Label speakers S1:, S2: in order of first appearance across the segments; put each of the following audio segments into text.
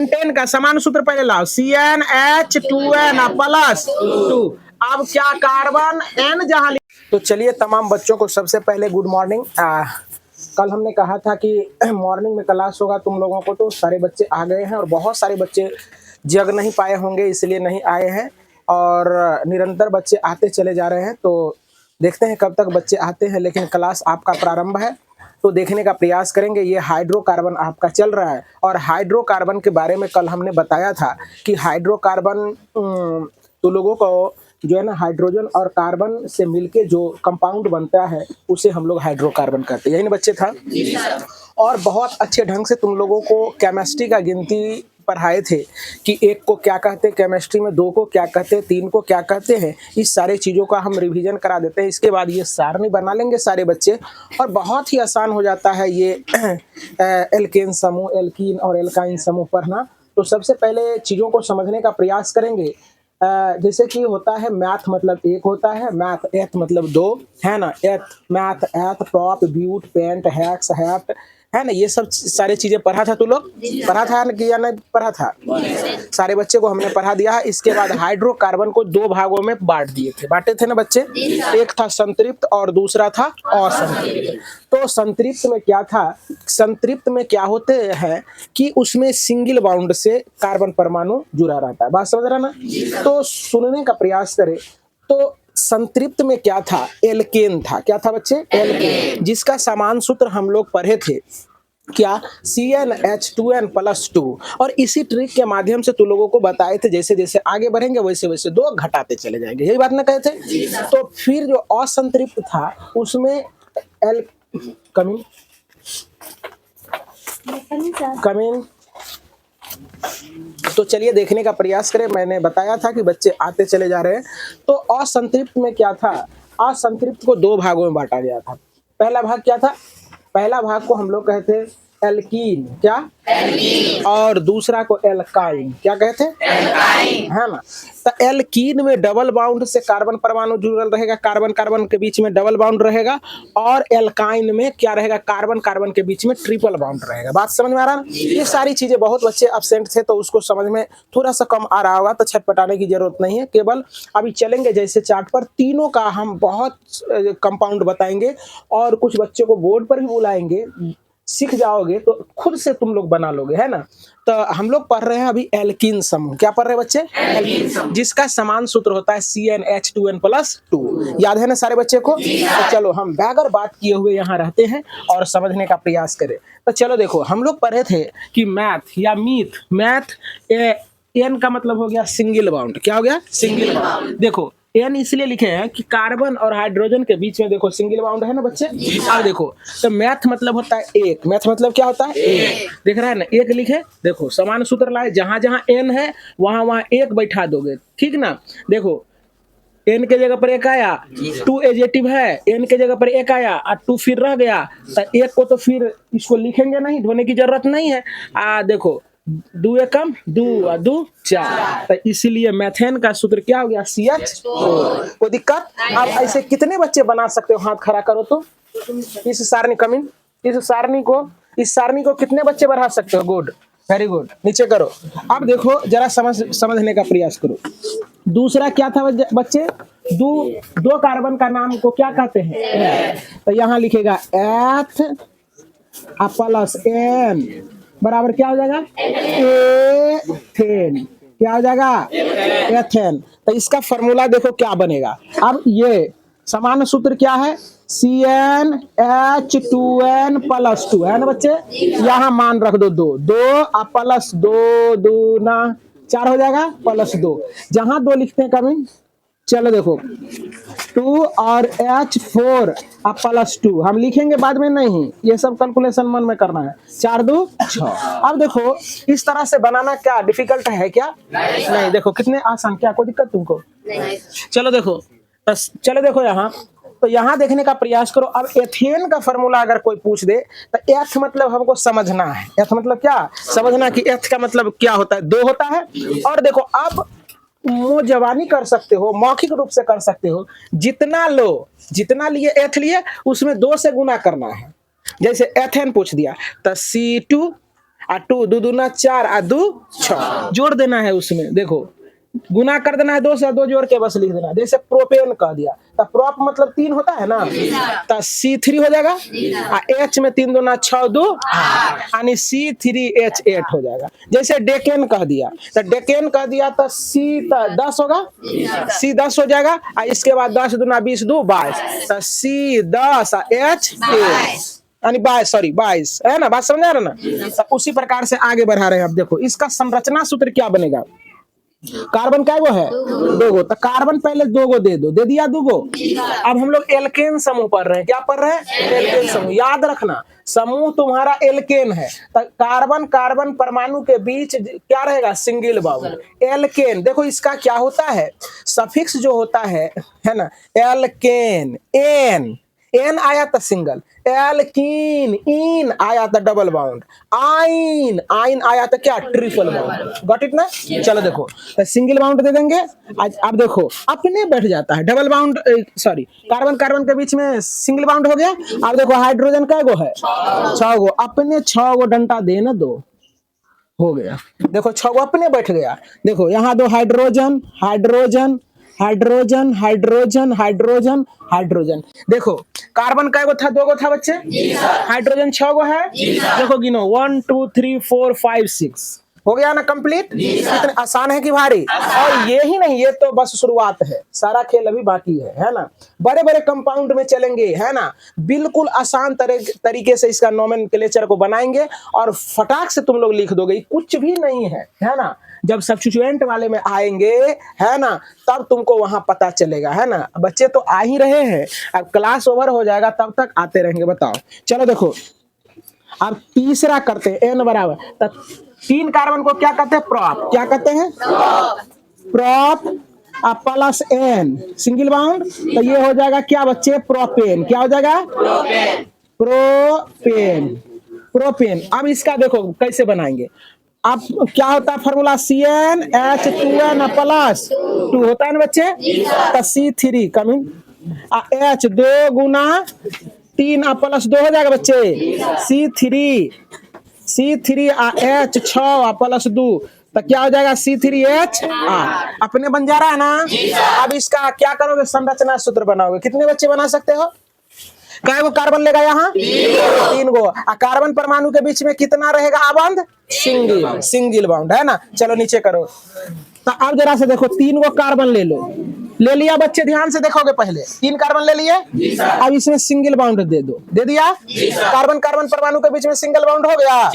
S1: Ten का समान सूत्र पहले लाओ, CnH2n प्लस 2। अब क्या कार्बन N जहां, तो चलिए तमाम बच्चों को सबसे पहले गुड मॉर्निंग। कल हमने कहा था कि मॉर्निंग में क्लास होगा तुम लोगों को, तो सारे बच्चे आ गए हैं और बहुत सारे बच्चे जग नहीं पाए होंगे इसलिए नहीं आए हैं, और निरंतर बच्चे आते चले जा रहे हैं। तो देखते हैं कब तक बच्चे आते हैं, लेकिन क्लास आपका प्रारंभ है तो देखने का प्रयास करेंगे। ये हाइड्रोकार्बन आपका चल रहा है, और हाइड्रोकार्बन के बारे में कल हमने बताया था कि हाइड्रोकार्बन तो लोगों को जो है ना, हाइड्रोजन और कार्बन से मिलके जो कंपाउंड बनता है उसे हम लोग हाइड्रोकार्बन कहते हैं। यही ना बच्चे था। और बहुत अच्छे ढंग से तुम लोगों को केमिस्ट्री का गिनती पढ़ाए थे कि एक को क्या कहते हैं केमिस्ट्री में, दो को क्या कहते हैं, तीन को क्या कहते हैं। इस सारे चीज़ों का हम रिवीजन करा देते हैं। इसके बाद ये सारणी बना लेंगे सारे बच्चे, और बहुत ही आसान हो जाता है ये एल्केन समूह, एल्कीन और एल्काइन समूह पढ़ना। तो सबसे पहले चीज़ों को समझने का प्रयास करेंगे। जैसे कि होता है मैथ मतलब एक होता है, मैथ एथ मतलब दो, है ना, एथ मैथ एथ टॉप ब्यूट पेंट हैक्स हैप्ट, है ना, ये सब सारे चीजें पढ़ा था। तू लोग पढ़ा था कि या नहीं पढ़ा था? सारे बच्चे को हमने पढ़ा दिया है। इसके बाद हाइड्रोकार्बन को दो भागों में बांट दिए थे, बांटे थे ना बच्चे। एक था संतृप्त और दूसरा था असंतृप्त। तो संतृप्त में क्या था, संतृप्त में क्या होते हैं कि उसमें सिंगल बाउंड से कार्बन परमाणु जुड़ा रहता है। बात समझ रहा ना? तो सुनने का प्रयास करें। तो संतृप्त में क्या था, एल्केन था। क्या था बच्चे? एल्केन, जिसका समान सूत्र हम लोग पढ़े थे क्या, CnH2n प्लस 2। और इसी ट्रिक के माध्यम से तुम लोगों को बताए थे जैसे जैसे आगे बढ़ेंगे वैसे वैसे दो घटाते चले जाएंगे। यही बात ना कहे थे। तो फिर जो असंतृप्त था उसमें एल कमिन तो चलिए देखने का प्रयास करें। मैंने बताया था कि बच्चे आते चले जा रहे हैं। तो असंतृप्त में क्या था, असंतृप्त को दो भागों में बांटा गया था। पहला भाग क्या था, पहला भाग को हम लोग कहते एल्कीन, क्या एल्कीन, और दूसरा को एल्काइन, क्या कहते हैं एल्काइन, है ना। तो एल्कीन में डबल बाउंड से कार्बन परमाणु जुड़ल रहेगा, कार्बन कार्बन के बीच में डबल बाउंड रहेगा, और एल्काइन में क्या रहेगा, कार्बन कार्बन के बीच में ट्रिपल बाउंड रहेगा। बात समझ में आ रहा है? ये सारी चीजें बहुत बच्चे एब्सेंट थे तो उसको समझ में थोड़ा सा कम आ रहा होगा, तो छटपटाने की जरूरत नहीं है। केवल अभी चलेंगे जैसे चार्ट पर, तीनों का हम बहुत कंपाउंड बताएंगे और कुछ बच्चों को बोर्ड पर भी बुलाएंगे। सीख जाओगे तो खुद से तुम लोग बना लोगे, है ना। तो हम लोग पढ़ रहे हैं अभी एल्कीन समूह। क्या पढ़ रहे हैं बच्चे? एल्कीन समूह, जिसका समान सूत्र होता है CnH2n प्लस 2। याद है ना सारे बच्चे को? तो चलो हम बगैर बात किए हुए यहाँ रहते हैं और समझने का प्रयास करें। तो चलो देखो, हम लोग पढ़े थे कि मैथ या मीथ, मैथ एन का मतलब हो गया सिंगल बाउंड। क्या हो गया? Single bound. देखो एन इसलिए लिखे हैं कि कार्बन और हाइड्रोजन के बीच में देखो सिंगल बाउंड है ना बच्चे। अब देखो, तो मैथ मतलब होता है एक, मैथ मतलब क्या होता है? एक। दिख रहा है ना, एक लिखे। देखो समान सूत्र लाए, जहां जहां एन है वहां वहां एक बैठा दोगे, ठीक ना। देखो एन के जगह पर एक आया, 2 एजेटिव है, एन के जगह पर एक आया और 2 फिर रह गया, तो एक को तो फिर इसको लिखेंगे नहीं, धोने की जरूरत नहीं है। देखो 2 एकम 2 और 2 4, तो इसीलिए मैथेन का सूत्र क्या हो गया? CH4। कोई दिक्कत? अब ऐसे कितने बच्चे बना सकते हो? हाथ खड़ा करो तो। इस सारणी कमिन, इस सारणी को कितने बच्चे बढ़ा सकते हो? Good, very good. नीचे करो। अब देखो जरा समझने का प्रयास करो। दूसरा क्या था बच्चे? दो कार्बन का नाम को क्या कहते हैं? तो यहाँ लिखेगा एथ प्लस एन बराबर क्या हो जाएगा? एथेन। क्या हो जाएगा? एथेन। तो इसका फॉर्मूला देखो क्या बनेगा। अब ये समान सूत्र क्या है? CnH2n प्लस 2, है ना बच्चे। यहाँ मान रख दो 2 प्लस 2 दूना 4 हो जाएगा, प्लस 2 जहां 2 लिखते हैं कभी। चलो देखो 2 और H4 प्लस 2 हम लिखेंगे बाद में, नहीं ये सब कैलकुलेशन मन में करना है। 4 2 6। अब देखो इस तरह से बनाना क्या डिफिकल्ट है क्या? नहीं। देखो कितने आसान, क्या कोई दिक्कत तुमको? नहीं। चलो देखो यहाँ, तो यहाँ देखने का प्रयास करो। अब एथेन का फॉर्मूला अगर कोई पूछ दे तो एथ मतलब हमको समझना है। एथ मतलब क्या? समझना कि एथ का मतलब क्या होता है? 2 होता है। और देखो अब जवानी कर सकते हो, मौखिक रूप से कर सकते हो। जितना लिए एथ लिए उसमें 2 से गुना करना है। जैसे एथेन पूछ दिया तो C2 आ 2 2 दूना 4 आ 2 6 जोड़ देना है उसमें। देखो गुना कर देना है 2 से, 2 जोड़ के बस लिख देना। जैसे प्रोपेन कह दिया तो प्रोप मतलब 3 होता है ना, तो C3 हो जाएगा। आ H में 3 दूना 6 2 यानी C3H8 हो जाएगा। जैसे डेकेन कह दिया तो डेकेन कह दिया तो C 10 होगा, C 10 हो जाएगा। और इसके बाद 10 दूना 20 2 22, तो C 10 H 22 यानी 22, सॉरी 22 है ना। बात समझ आ रहा ना। तो उसी प्रकार से आगे बढ़ा रहे हैं। अब देखो इसका संरचना सूत्र क्या बनेगा। कार्बन क्या वो है 2 गो, तो कार्बन पहले 2 गो दे दो, दे दिया 2 गो। अब हम लोग एल्केन समूह पढ़ रहे हैं। क्या पढ़ रहे हैं? एल्केन समूह। याद रखना समूह तुम्हारा एल्केन है, तो कार्बन कार्बन परमाणु के बीच क्या रहेगा? Single bond. एल्केन देखो इसका क्या होता है, सफिक्स जो होता है ना, एल्केन एन एन आया था सिंगल, एल्कीन इन आया था डबल बाउंड, आइन आइन आया था क्या? Triple bound. गॉट इट ना। चलो देखो तो सिंगल बाउंड दे देंगे। आज अब देखो अपने बैठ जाता है double bond, sorry carbon carbon के बीच में सिंगल बाउंड हो गया। अब देखो हाइड्रोजन का गो है 6 गो, अपने 6 गो डंटा दे ना 2 हो गया। देखो 6 गो अपने बैठ गया। देखो यहाँ 2 hydrogen hydrogen hydrogen hydrogen hydrogen hydrogen. देखो कार्बन का गो था 2 गो था बच्चे, हाइड्रोजन 6 गो है। देखो गिनो 1 2 3 4 5 6 हो गया ना कंप्लीट। इतने आसान है कि भारी। और ये ही नहीं, ये तो बस शुरुआत है, सारा खेल अभी बाकी है ना। बड़े बड़े कंपाउंड में चलेंगे है ना, बिल्कुल आसान तरीके से इसका नोमेनक्लेचर को बनाएंगे और फटाक से तुम लोग लिख दोगे, कुछ भी नहीं है ना। जब सब्स्टिट्यूएंट वाले में आएंगे है ना, तब तुमको वहां पता चलेगा है ना। बच्चे तो आ ही रहे हैं, अब क्लास ओवर हो जाएगा तब तक आते रहेंगे। बताओ चलो देखो अब तीसरा करते हैं n बराबर, तब 3 कार्बन को क्या कहते हैं? प्रॉप। क्या कहते हैं? Prop plus n single bound, तो ये हो जाएगा क्या बच्चे? प्रोपेन। क्या हो जाएगा? प्रोपेन। प्रोपेन। अब इसका देखो कैसे बनाएंगे। अब क्या होता है फॉर्मूला? CnH2n प्लस 2 होता है ना बच्चे, तो C3 कमिंग H 2 गुना 3 प्लस 2 हो जाएगा बच्चे, C3 H 6 प्लस 2, तो क्या हो जाएगा? C3H अपने बन जा रहा है ना। अब इसका क्या करोगे? संरचना सूत्र बनाओगे। कितने बच्चे बना सकते हो? काय वो कार्बन लेगा यहाँ 3 गो। कार्बन परमाणु के बीच में कितना रहेगा आबंध? सिंगल बाउंड है ना। चलो नीचे करो। तो अब जरा से देखो 3 गो कार्बन ले लो, ले लिया बच्चे, ध्यान से देखोगे। पहले 3 कार्बन ले लिए, अब इसमें सिंगल बाउंड दे दो, दे दिया। कार्बन कार्बन परमाणु के बीच में सिंगल बाउंड हो गया।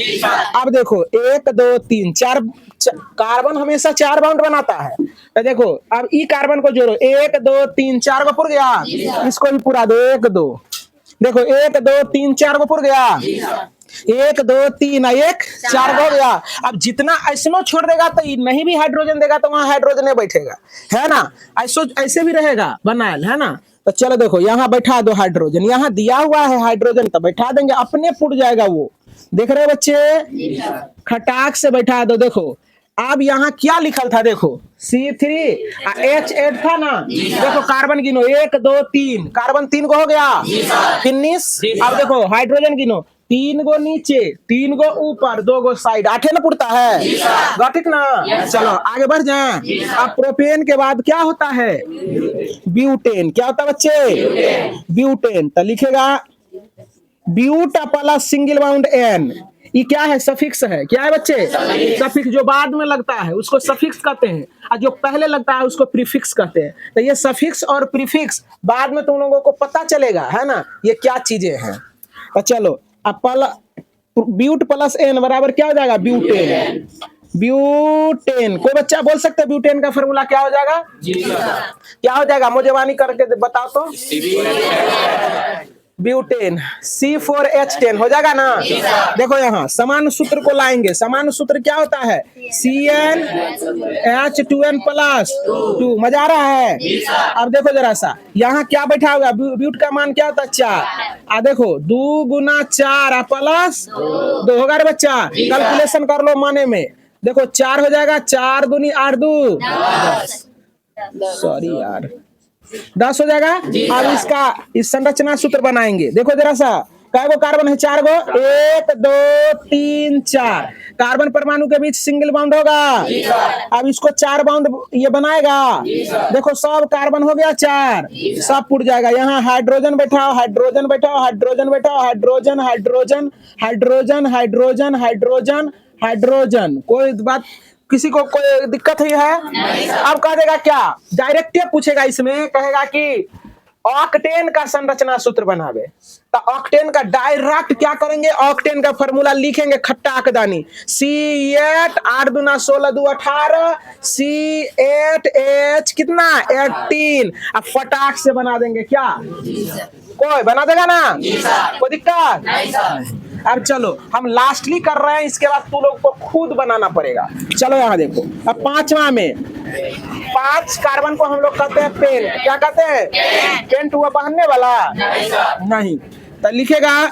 S1: अब देखो 1 2 3 4 कार्बन हमेशा 4 बाउंड बनाता है। तो देखो अब ई कार्बन को जोड़ो, 1 2 3 4 गो पुर गया, इसको भी पूरा दो 1 2। देखो 1 2 3 4 गो पुर गया, 1 2 3 1 4 हो गया। अब जितना ऐसनो छोड़ देगा तो नहीं भी हाइड्रोजन देगा तो वहां हाइड्रोजन बैठेगा है ना। ऐसे भी रहेगा बनायल है ना। तो चलो देखो यहाँ बैठा दो हाइड्रोजन, यहाँ दिया हुआ है हाइड्रोजन तो बैठा देंगे, अपने फुट जाएगा वो। देख रहे बच्चे, खटाक से बैठा दो। देखो अब यहाँ क्या लिखल था? देखो C3H8 था ना। देखो कार्बन गिनो 1 2 3, कार्बन 3 को हो गया फिनिश। अब देखो हाइड्रोजन गिनो, 3 गो नीचे 3 गो ऊपर 2 गो साइड, 8 ना पुरता है। गॉट इट ना। चलो आगे बढ़ जाए। अब प्रोपेन के बाद क्या होता है? ब्यूटेन। क्या होता है बच्चे? ब्यूटेन। तो लिखेगा ब्यूटा प्लस सिंगल बाउंड एन। ये क्या है? सफिक्स है। क्या है बच्चे? सफिक्स। जो बाद में लगता है उसको सफिक्स कहते हैं और जो पहले लगता है उसको प्रीफिक्स कहते हैं। तो ये सफिक्स और प्रीफिक्स बाद में तुम लोगों को पता चलेगा है ना, ये क्या चीजें हैं। तो चलो अब ब्यूट प्लस एन बराबर क्या हो जाएगा? ब्यूटेन। ब्यूटेन। कोई बच्चा बोल सकते हैं ब्यूटेन का फॉर्मूला क्या हो जाएगा? क्या हो जाएगा? मुझे करके बताओ तो। ब्यूटेन C4H10 हो जाएगा ना। देखो यहाँ समान सूत्र को लाएंगे। समान सूत्र क्या होता है? CnH2n plus 2। मजा आ रहा है? अब देखो जरा सा यहाँ क्या बैठा होगा? ब्यूट का मान क्या होता है? 4। देखो 2 गुना 4 प्लस 2 होगा रे बच्चा, कैलकुलेशन कर लो माने में। देखो 4 हो जाएगा, 4 दूनी 8 2, सॉरी यार 10 हो जाएगा। अब इसका इस संरचना सूत्र बनाएंगे। देखो जरा सा कै गो कार्बन है? 4 गो। 1 2 3 4 कार्बन परमाणु के बीच सिंगल बॉन्ड होगा। अब इसको 4 बॉन्ड ये बनाएगा। देखो सब कार्बन हो गया 4, सब पुट जाएगा। यहाँ हाइड्रोजन बैठाओ, हाइड्रोजन बैठाओ, हाइड्रोजन बैठाओ, hydrogen hydrogen hydrogen hydrogen hydrogen hydrogen. कोई बात, किसी को कोई दिक्कत ही है? अब कह देगा क्या, डायरेक्ट पूछेगा इसमें, कहेगा कि ऑक्टेन का संरचना सूत्र बनावे। तो ऑक्टेन का डायरेक्ट क्या करेंगे, ऑक्टेन का फॉर्मूला लिखेंगे खट्टा अकदानी, C8 8 दूना 16 2 18 C8H कितना 18। अब फटाक से बना देंगे क्या? कोई बना देगा ना? कोई दिक्कत? अब चलो हम लास्टली कर रहे हैं, इसके बाद तू लोग को खुद बनाना पड़ेगा। चलो यहाँ देखो, अब 5वां में 5 कार्बन को हम लोग कहते हैं पेंट। क्या कहते हैं? पेंट हुआ पहनने वाला नहीं। तो लिखेगा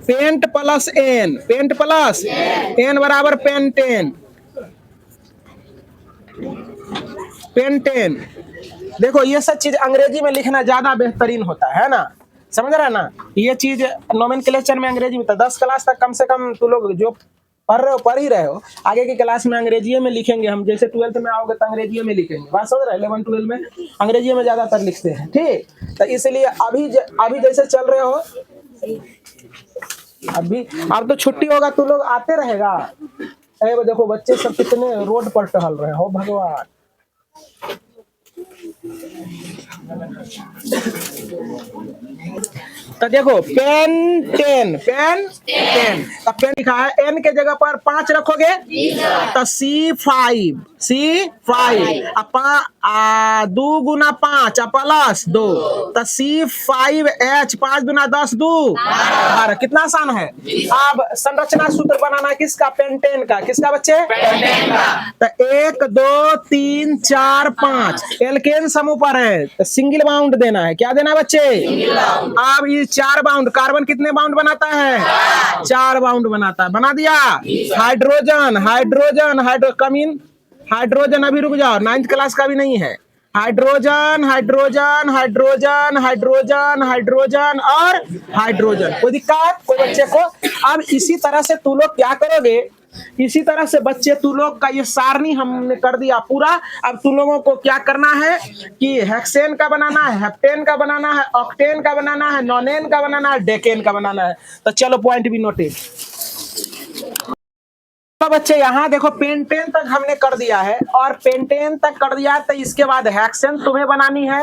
S1: pent plus N, pent plus N बराबर पेंटेन, पेंटेन। देखो ये सब चीज अंग्रेजी में लिखना ज्यादा बेहतरीन होता है ना, समझ रहे ना? ये चीज नोमेनक्लेचर में अंग्रेजी में था। 10 क्लास तक कम से कम तू लोग जो पढ़ रहे हो पढ़ ही रहे हो, आगे की क्लास में अंग्रेजी में लिखेंगे हम। जैसे 12th में आओगे तो अंग्रेजी में लिखेंगे, बात समझ रहे? 11 12 में अंग्रेजी में ज्यादातर लिखते हैं, ठीक? तो इसलिए अभी जैसे चल रहे हो, अभी अब तो छुट्टी होगा, तू लोग आते रहेगा। अरे देखो बच्चे सब कितने रोड पर टहल रहे हो भगवान। तो देखो पेंटेन, पेंटेन, तो पेन लिखा है, एन के जगह पर 5 रखोगे तो C5, C5 2 गुना 5 प्लस 2 तो C5H 5 गुना 10 2 12। कितना आसान है। अब संरचना सूत्र बनाना किसका? पेंटेन का। किसका बच्चे? पेंटेन का। तो 1 2 3 4 5 एल्केन समूह पर है तो सिंगल बाउंड देना है। क्या देना है बच्चे? अब ये 4 बाउंड, कार्बन कितने बाउंड बनाता है? 4 बाउंड बनाता है। बना दिया। हाइड्रोजन, हाइड्रोजन कमीन, हाइड्रोजन अभी रुक जाओ, 9th क्लास का भी नहीं है। Hydrogen hydrogen hydrogen hydrogen hydrogen और हाइड्रोजन। कोई दिक्कत कोई बच्चे को? अब इसी तरह से तू लोग क्या करोगे, इसी तरह से बच्चे तू लोग का ये सारणी हमने कर दिया पूरा। अब तू लोगों को क्या करना है कि हेक्सेन का बनाना है, हेप्टेन का बनाना है, ऑक्टेन का बनाना है, नोनेन का बनाना है, डेकेन का बनाना है। तो चलो पॉइंट भी नोटेड। तो बच्चे यहाँ देखो पेंटेन तक हमने कर दिया है, और पेंटेन तक कर दिया है तो इसके बाद हेक्सेन तुम्हें बनानी है,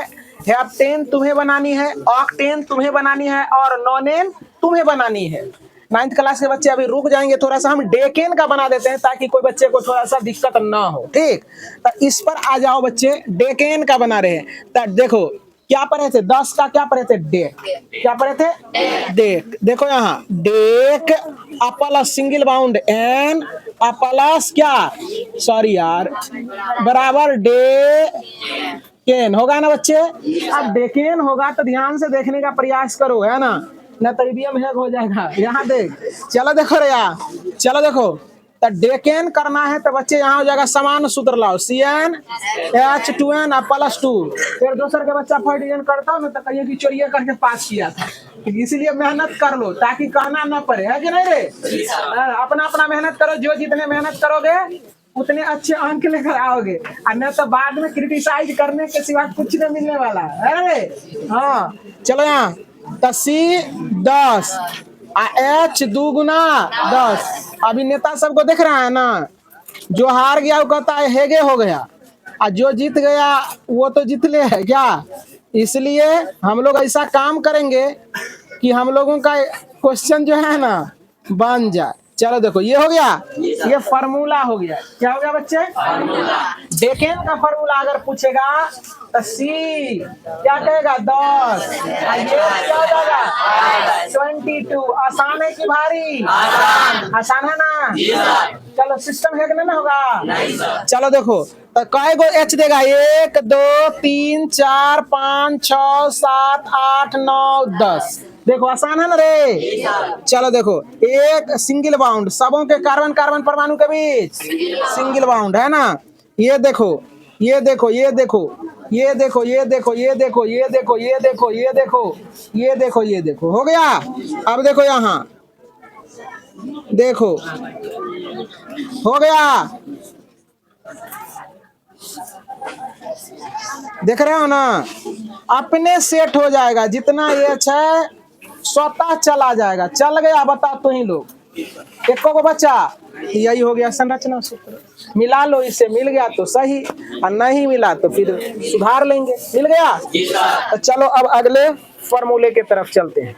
S1: हेप्टेन तुम्हें बनानी है, ऑक्टेन तुम्हें बनानी है और नोनेन तुम्हें बनानी है। 9th क्लास के बच्चे अभी रुक जाएंगे थोड़ा सा, हम डेकेन का बना देते हैं ताकि कोई बच्चे को थोड़ा सा दिक्कत ना हो, ठीक? तो इस पर आ जाओ बच्चे, डेकेन का बना रहे हैं। तो देखो क्या पढ़े थे? 10 का क्या पढ़े थे? डेक। क्या पढ़े थे? डेक। देखो यहाँ dec plus single bond N plus क्या, सॉरी यार, बराबर डेकेन होगा ना बच्चे? अब डेकेन होगा तो ध्यान से देखने का प्रयास करो, है ना? न तो ईवीएम हैक हो जाएगा। यहाँ देख, चलो देखो रे यार, चलो देखो। तो डेकेन करना है तो बच्चे यहाँ हो जाएगा समान सूत्र लाओ, CnH2n प्लस 2। फिर दूसरे के बच्चा फर्स्ट डिवीजन करता हो ना तो कहिए कि चोरिया करके पास किया था, इसीलिए मेहनत कर लो ताकि कहना ना पड़े, है कि नहीं रे? अपना अपना मेहनत करो, जो जितने मेहनत करोगे उतने अच्छे अंक लेकर आओगे, और न तो बाद में क्रिटिसाइज करने के सिवा कुछ नहीं मिलने वाला है रे। हाँ चलो यहाँ तो C10 H 2 गुना 10। अभी नेता सबको देख रहा है ना, जो हार गया वो कहता है हेगे हो गया, और जो जीत गया वो तो जीत ले है क्या? इसलिए हम लोग ऐसा काम करेंगे कि हम लोगों का क्वेश्चन जो है ना बन जाए। चलो देखो ये हो गया, ये फार्मूला हो गया। क्या हो गया बच्चे? डेकेन का फार्मूला अगर पूछेगा तो C क्या कहेगा 10, ये क्या हो जाएगा 22। आसान है कि भारी? आसान है ना? चलो सिस्टम है कि नहीं होगा? चलो देखो तो कै गो H देगा? 1 2 3 4 5 6 7 8 9 10। देखो आसान है ना रे? चलो देखो एक सिंगल बाउंड, सबों के कार्बन कार्बन परमाणु के बीच सिंगल बाउंड है ना? ये देखो ये देखो ये देखो ये देखो, ये देखो, ये देखो, ये देखो, ये देखो, ये देखो, ये देखो, ये देखो, हो गया। अब देखो यहाँ, देखो हो गया। देख रहे हो ना, अपने सेट हो जाएगा। जितना एच है स्वतः चला जाएगा। चल गया, बता तो ही लोग, एको को बच्चा। यही हो गया संरचना सूत्र। मिला लो इसे, मिल गया तो सही, और नहीं मिला तो फिर सुधार लेंगे। मिल गया तो चलो अब अगले फॉर्मूले की तरफ चलते हैं।